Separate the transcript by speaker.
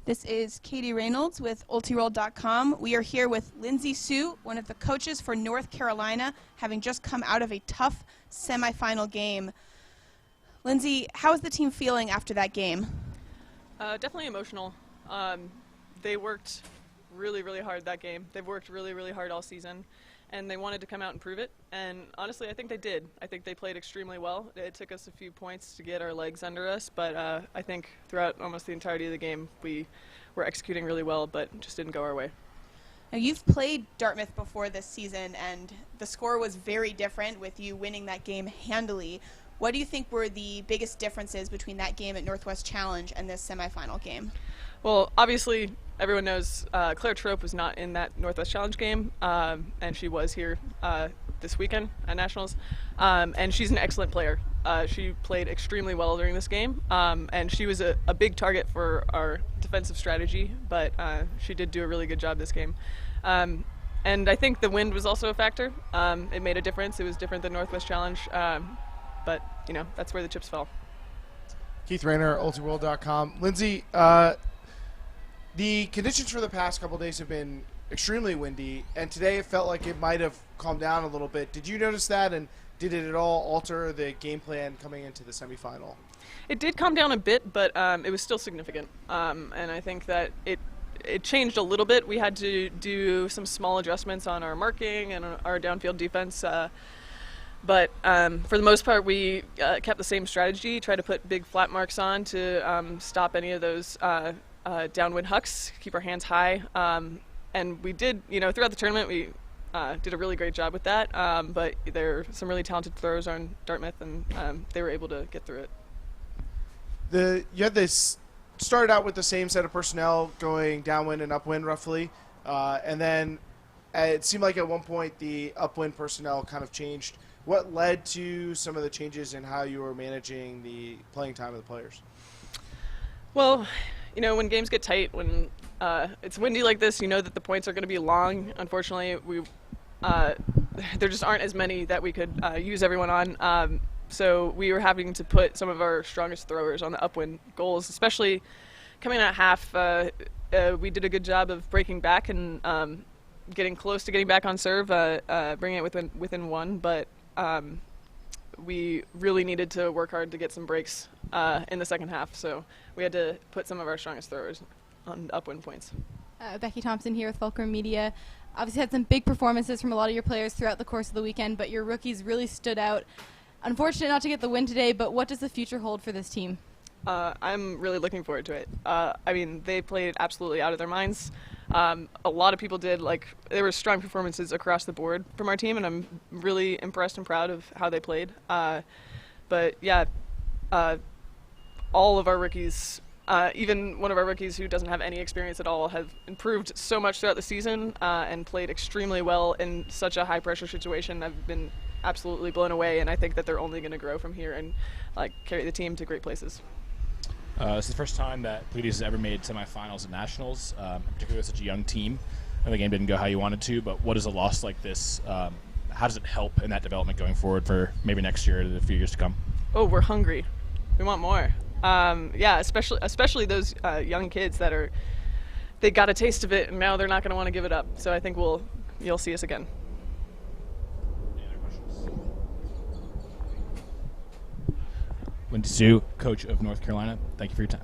Speaker 1: This is Katie Reynolds with ultiroll.com. We are here with Lindsay Sue, one of the coaches for North Carolina, having just come out of a tough semifinal game. Lindsay, how is the team feeling after that game?
Speaker 2: Definitely emotional. They worked really, really hard that game. They've worked really, really hard all season, and they wanted to come out and prove it. And honestly, I think they did. I think they played extremely well. It took us a few points to get our legs under us, but I think throughout almost the entirety of the game, we were executing really well, but just didn't go our way.
Speaker 1: Now, you've played Dartmouth before this season, and the score was very different with you winning that game handily. What do you think were the biggest differences between that game at Northwest Challenge and this semifinal game?
Speaker 2: Well, obviously, everyone knows Claire Trope was not in that Northwest Challenge game, and she was here this weekend at Nationals, and she's an excellent player. She played extremely well during this game, and she was a big target for our defensive strategy, but she did do a really good job this game. And I think the wind was also a factor. It made a difference. It was different than Northwest Challenge, but, you know, that's where the chips fell.
Speaker 3: Keith Rayner, ultiworld.com. Lindsay, the conditions for the past couple of days have been extremely windy, and today it felt like it might have calmed down a little bit. Did you notice that, and did it at all alter the game plan coming into the semifinal?
Speaker 2: It did calm down a bit, but it was still significant, and I think that it changed a little bit. We had to do some small adjustments on our marking and our downfield defense, but for the most part, we kept the same strategy, try to put big flat marks on to stop any of those downwind hucks, keep our hands high, and we did, throughout the tournament, we did a really great job with that, but there are some really talented throwers on Dartmouth, and they were able to get through it.
Speaker 3: You had this started out with the same set of personnel going downwind and upwind roughly, and then it seemed like at one point the upwind personnel kind of changed. What led to some of the changes in how you were managing the playing time of the players?
Speaker 2: Well, when games get tight, when it's windy like this, you know that the points are going to be long. Unfortunately, there just aren't as many that we could use everyone on. So we were having to put some of our strongest throwers on the upwind goals, especially coming at half. We did a good job of breaking back and getting close to getting back on serve, bringing it within one. But we really needed to work hard to get some breaks in the second half. So we had to put some of our strongest throwers on upwind points.
Speaker 4: Becky Thompson here with Fulcrum Media. Obviously had some big performances from a lot of your players throughout the course of the weekend, but your rookies really stood out. Unfortunate not to get the win today, but what does the future hold for this team?
Speaker 2: I'm really looking forward to it. They played absolutely out of their minds. A lot of people did. There were strong performances across the board from our team, and I'm really impressed and proud of how they played. But yeah, all of our rookies, even one of our rookies who doesn't have any experience at all, have improved so much throughout the season and played extremely well in such a high-pressure situation. I've been absolutely blown away, and I think that they're only going to grow from here and carry the team to great places.
Speaker 5: This is the first time that Pleiades has ever made semifinals at Nationals, particularly with such a young team. And the game didn't go how you wanted to, but what does a loss like this, how does it help in that development going forward for maybe next year or the few years to come?
Speaker 2: Oh, we're hungry. We want more. Especially those young kids they got a taste of it, and now they're not going to want to give it up. So I think you'll see us again.
Speaker 5: Lindsay Sue, coach of North Carolina, thank you for your time.